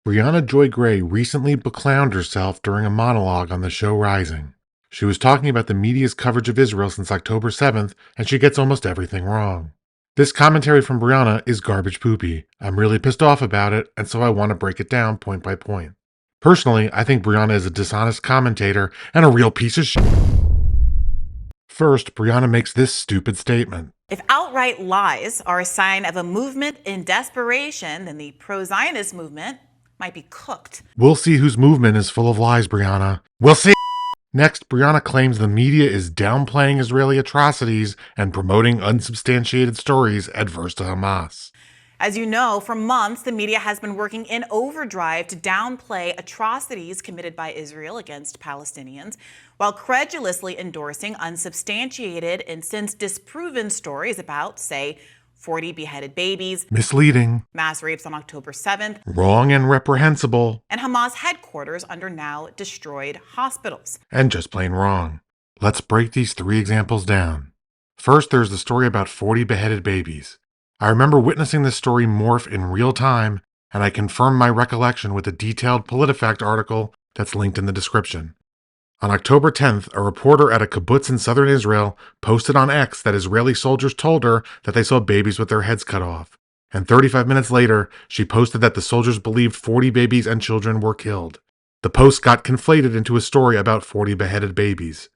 Briahna Joy Gray recently beclowned herself during a monologue on the show Rising. She was talking about the media's coverage of Israel since October 7th, and she gets almost everything wrong. This commentary from Briahna is garbage poopy. I'm really pissed off about it, and so I want to break it down point by point. Personally, I think Briahna is a dishonest commentator and a real piece of shit. First, Briahna makes this stupid statement. If outright lies are a sign of a movement in desperation, then the pro-Zionist movement might be cooked. We'll see whose movement is full of lies, Briahna. We'll see. Next, Briahna claims the media is downplaying Israeli atrocities and promoting unsubstantiated stories adverse to Hamas. As you know, for months, the media has been working in overdrive to downplay atrocities committed by Israel against Palestinians, while credulously endorsing unsubstantiated and since disproven stories about, say, 40 beheaded babies, Misleading, mass rapes on October 7th, wrong and reprehensible, and Hamas headquarters under now destroyed hospitals. and just plain wrong. Let's break these three examples down. First, there's the story about 40 beheaded babies. I remember witnessing this story morph in real time, and I confirm my recollection with a detailed PolitiFact article that's linked in the description. On October 10th, a reporter at a kibbutz in southern Israel posted on X that Israeli soldiers told her that they saw babies with their heads cut off. And 35 minutes later, she posted that the soldiers believed 40 babies and children were killed. The post got conflated into a story about 40 beheaded babies.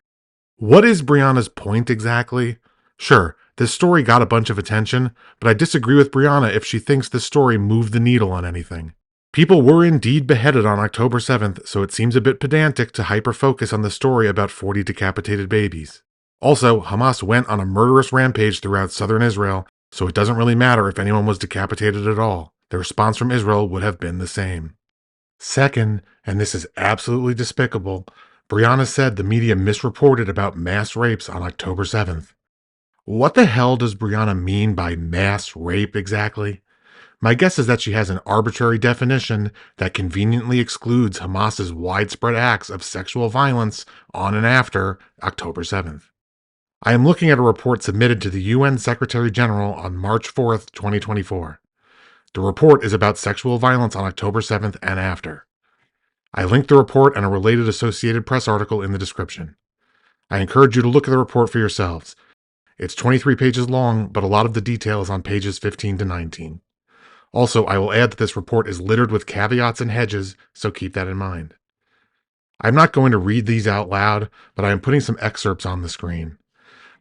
What is Briahna's point exactly? Sure, this story got a bunch of attention, but I disagree with Briahna if she thinks this story moved the needle on anything. People were indeed beheaded on October 7th, so it seems a bit pedantic to hyper-focus on the story about 40 decapitated babies. Also, Hamas went on a murderous rampage throughout southern Israel, so it doesn't really matter if anyone was decapitated at all. The response from Israel would have been the same. Second, and this is absolutely despicable, Briahna said the media misreported about mass rapes on October 7th. What the hell does Briahna mean by mass rape exactly? My guess is that she has an arbitrary definition that conveniently excludes Hamas's widespread acts of sexual violence on and after October 7th. I am looking at a report submitted to the UN Secretary General on March 4th, 2024. The report is about sexual violence on October 7th and after. I linked the report and a related Associated Press article in the description. I encourage you to look at the report for yourselves. It's 23 pages long, but a lot of the detail is on pages 15 to 19. Also, I will add that this report is littered with caveats and hedges, so keep that in mind. I'm not going to read these out loud, but I am putting some excerpts on the screen.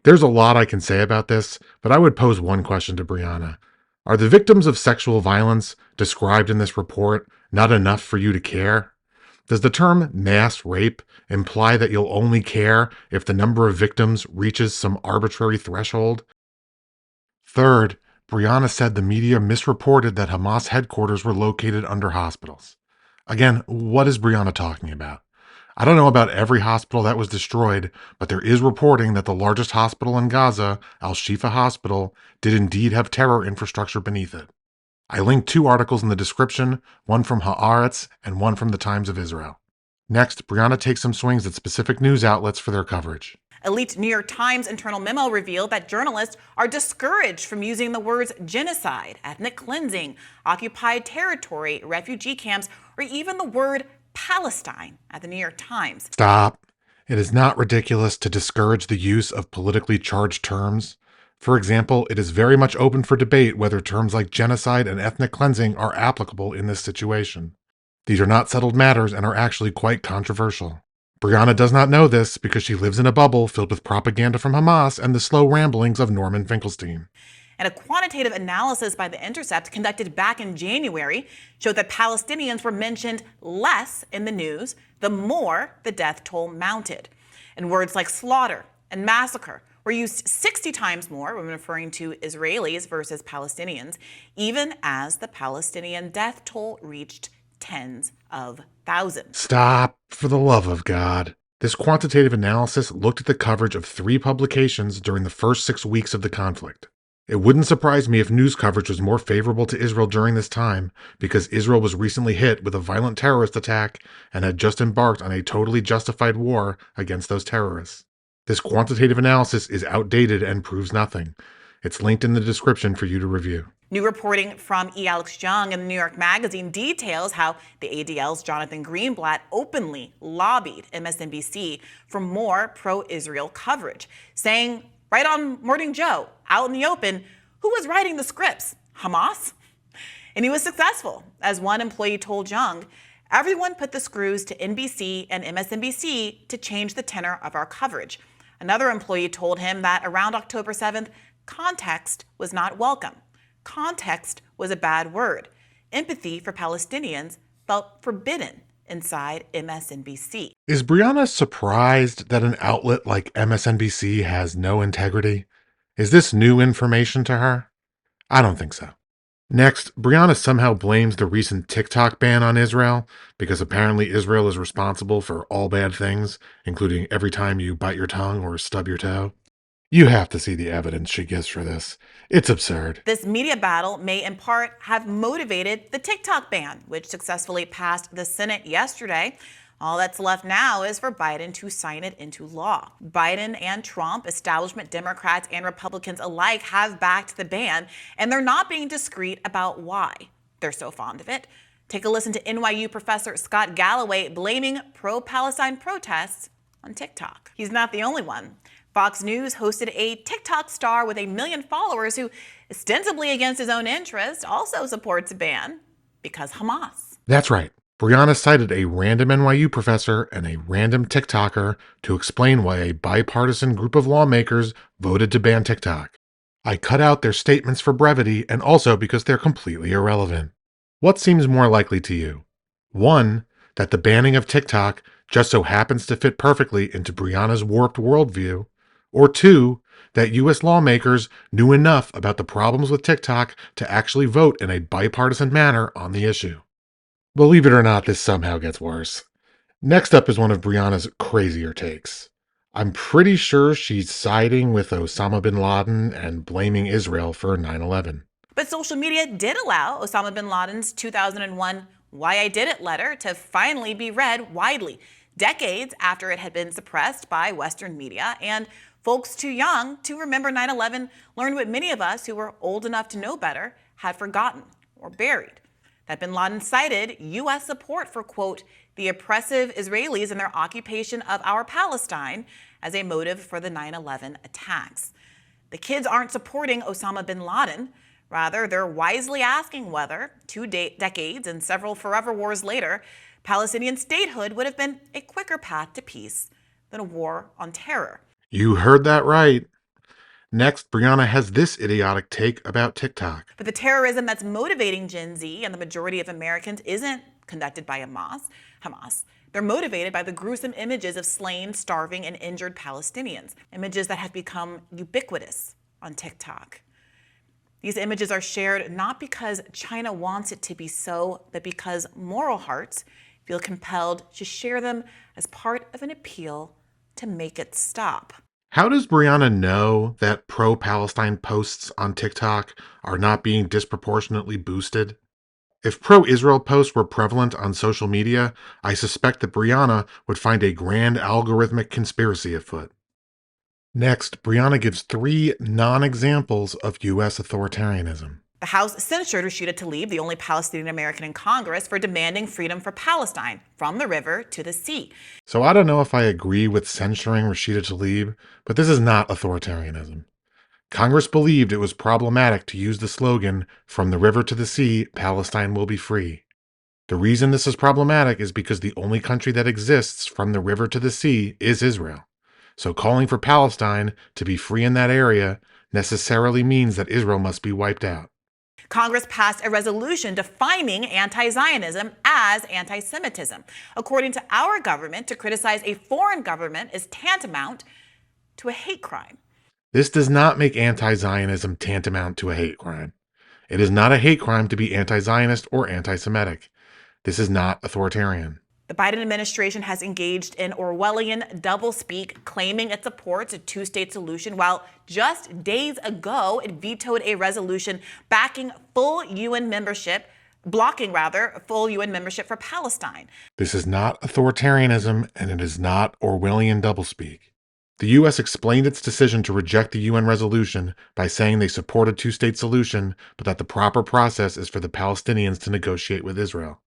There's a lot I can say about this, but I would pose one question to Briahna. Are the victims of sexual violence described in this report not enough for you to care? Does the term mass rape imply that you'll only care if the number of victims reaches some arbitrary threshold? Third, Briahna said the media misreported that Hamas headquarters were located under hospitals. Again, what is Briahna talking about? I don't know about every hospital that was destroyed, but there is reporting that the largest hospital in Gaza, Al-Shifa Hospital, did indeed have terror infrastructure beneath it. I linked two articles in the description, one from Haaretz and one from the Times of Israel. Next, Briahna takes some swings at specific news outlets for their coverage. A leaked New York Times internal memo revealed that journalists are discouraged from using the words genocide, ethnic cleansing, occupied territory, refugee camps, or even the word Palestine at the New York Times. Stop. It is not ridiculous to discourage the use of politically charged terms. For example, it is very much open for debate whether terms like genocide and ethnic cleansing are applicable in this situation. These are not settled matters and are actually quite controversial. Briahna does not know this because she lives in a bubble filled with propaganda from Hamas and the slow ramblings of Norman Finkelstein. And a quantitative analysis by The Intercept conducted back in January showed that Palestinians were mentioned less in the news the more the death toll mounted. And words like slaughter and massacre were used 60 times more when referring to Israelis versus Palestinians, even as the Palestinian death toll reached tens of thousands. Stop, for the love of God. This quantitative analysis looked at the coverage of 3 publications during the first 6 weeks of the conflict. It wouldn't surprise me if news coverage was more favorable to Israel during this time, because Israel was recently hit with a violent terrorist attack and had just embarked on a totally justified war against those terrorists. This quantitative analysis is outdated and proves nothing. It's linked in the description for you to review. New reporting from E. Alex Jung in the New York Magazine details how the ADL's Jonathan Greenblatt openly lobbied MSNBC for more pro-Israel coverage, saying right on Morning Joe, out in the open, who was writing the scripts? Hamas? And he was successful. As one employee told Jung, everyone put the screws to NBC and MSNBC to change the tenor of our coverage. Another employee told him that around October 7th, context was not welcome. Context was a bad word. Empathy for Palestinians felt forbidden inside MSNBC. Is Briahna surprised that an outlet like MSNBC has no integrity? Is this new information to her? I don't think so. Next, Briahna somehow blames the recent TikTok ban on Israel because apparently Israel is responsible for all bad things, including every time you bite your tongue or stub your toe. You have to see the evidence she gives for this. It's absurd. This media battle may in part have motivated the TikTok ban, which successfully passed the Senate yesterday. All that's left now is for Biden to sign it into law. Biden and Trump, establishment Democrats and Republicans alike, have backed the ban, and they're not being discreet about why they're so fond of it. Take a listen to NYU professor Scott Galloway blaming pro-Palestine protests on TikTok. He's not the only one. Fox News hosted a TikTok star with 1 million followers who, ostensibly against his own interest, also supports a ban because Hamas. That's right. Briahna cited a random NYU professor and a random TikToker to explain why a bipartisan group of lawmakers voted to ban TikTok. I cut out their statements for brevity and also because they're completely irrelevant. What seems more likely to you? 1, that the banning of TikTok just so happens to fit perfectly into Briahna's warped worldview, or 2, that U.S. lawmakers knew enough about the problems with TikTok to actually vote in a bipartisan manner on the issue. Believe it or not, this somehow gets worse. Next up is one of Briahna's crazier takes. I'm pretty sure she's siding with Osama bin Laden and blaming Israel for 9/11. But social media did allow Osama bin Laden's 2001 Why I Did It letter to finally be read widely, decades after it had been suppressed by Western media, and folks too young to remember 9/11 learned what many of us who were old enough to know better had forgotten or buried. That bin Laden cited U.S. support for, quote, the oppressive Israelis and their occupation of our Palestine as a motive for the 9/11 attacks. The kids aren't supporting Osama bin Laden. Rather, they're wisely asking whether, 2 decades and several forever wars later, Palestinian statehood would have been a quicker path to peace than a war on terror. You heard that right. Next, Briahna has this idiotic take about TikTok. But the terrorism that's motivating Gen Z and the majority of Americans isn't conducted by Hamas. They're motivated by the gruesome images of slain, starving, and injured Palestinians, images that have become ubiquitous on TikTok. These images are shared not because China wants it to be so, but because moral hearts feel compelled to share them as part of an appeal to make it stop. How does Briahna know that pro-Palestine posts on TikTok are not being disproportionately boosted? If pro-Israel posts were prevalent on social media, I suspect that Briahna would find a grand algorithmic conspiracy afoot. Next, Briahna gives 3 non-examples of U.S. authoritarianism. The House censured Rashida Tlaib, the only Palestinian American in Congress, for demanding freedom for Palestine from the river to the sea. So I don't know if I agree with censoring Rashida Tlaib, but this is not authoritarianism. Congress believed it was problematic to use the slogan, "From the river to the sea, Palestine will be free." The reason this is problematic is because the only country that exists from the river to the sea is Israel. So calling for Palestine to be free in that area necessarily means that Israel must be wiped out. Congress passed a resolution defining anti-Zionism as anti-Semitism. According to our government, to criticize a foreign government is tantamount to a hate crime. This does not make anti-Zionism tantamount to a hate crime. It is not a hate crime to be anti-Zionist or anti-Semitic. This is not authoritarian. The Biden administration has engaged in Orwellian doublespeak, claiming it supports a two-state solution, while just days ago it vetoed a resolution blocking full UN membership for Palestine. This is not authoritarianism, and it is not Orwellian doublespeak. The U.S. explained its decision to reject the UN resolution by saying they support a two-state solution, but that the proper process is for the Palestinians to negotiate with Israel.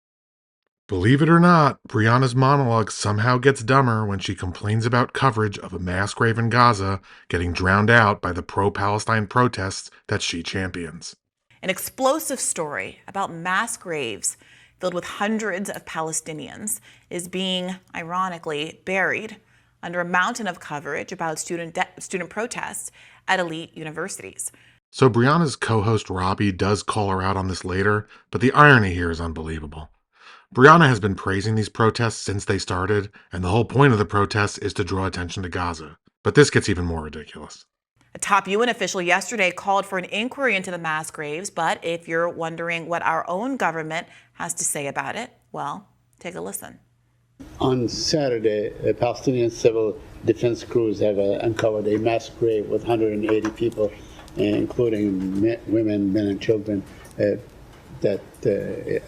Believe it or not, Briahna's monologue somehow gets dumber when she complains about coverage of a mass grave in Gaza getting drowned out by the pro-Palestine protests that she champions. An explosive story about mass graves filled with hundreds of Palestinians is being, ironically, buried under a mountain of coverage about student protests at elite universities. So Brianna's co-host Robbie does call her out on this later, but the irony here is unbelievable. Briahna has been praising these protests since they started, and the whole point of the protests is to draw attention to Gaza. But this gets even more ridiculous. A top UN official yesterday called for an inquiry into the mass graves, but if you're wondering what our own government has to say about it, well, take a listen. On Saturday, Palestinian civil defense crews have uncovered a mass grave with 180 people, including women, men, and children, that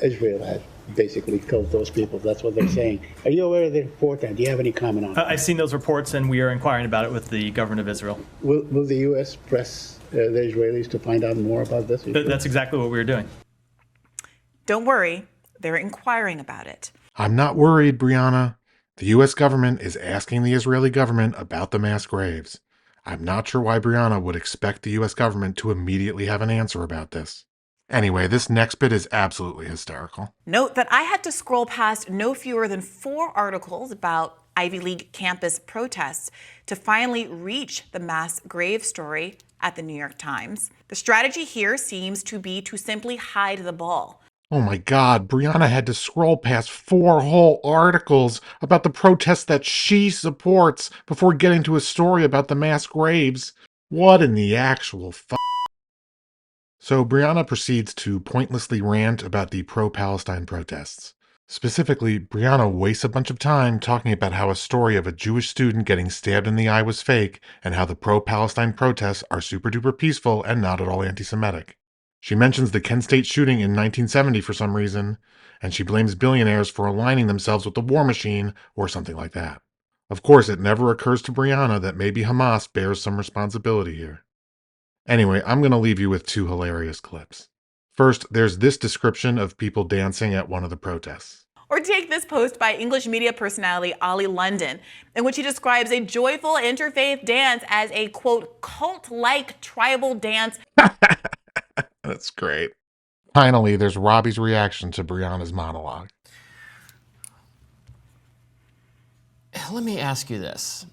Israel had basically killed those people. That's what they're saying. Are you aware of the report, and do you have any comment on it? I've seen those reports, and we are inquiring about it with the government of Israel. Will the U.S. press the Israelis to find out more about this issue? That's exactly what we're doing. Don't worry, they're inquiring about it. I'm not worried, Briahna. The U.S. government is asking the Israeli government about the mass graves. I'm not sure why Briahna would expect the U.S. government to immediately have an answer about this. Anyway, this next bit is absolutely hysterical. Note that I had to scroll past no fewer than 4 articles about Ivy League campus protests to finally reach the mass grave story at the New York Times. The strategy here seems to be to simply hide the ball. Oh my God, Briahna had to scroll past 4 whole articles about the protests that she supports before getting to a story about the mass graves. What in the actual So Briahna proceeds to pointlessly rant about the pro-Palestine protests. Specifically, Briahna wastes a bunch of time talking about how a story of a Jewish student getting stabbed in the eye was fake, and how the pro-Palestine protests are super-duper peaceful and not at all anti-Semitic. She mentions the Kent State shooting in 1970 for some reason, and she blames billionaires for aligning themselves with the war machine or something like that. Of course, it never occurs to Briahna that maybe Hamas bears some responsibility here. Anyway, I'm going to leave you with 2 hilarious clips. First, there's this description of people dancing at one of the protests. Or take this post by English media personality Ollie London, in which he describes a joyful interfaith dance as a, quote, cult-like tribal dance. That's great. Finally, there's Robbie's reaction to Briahna's monologue. Let me ask you this.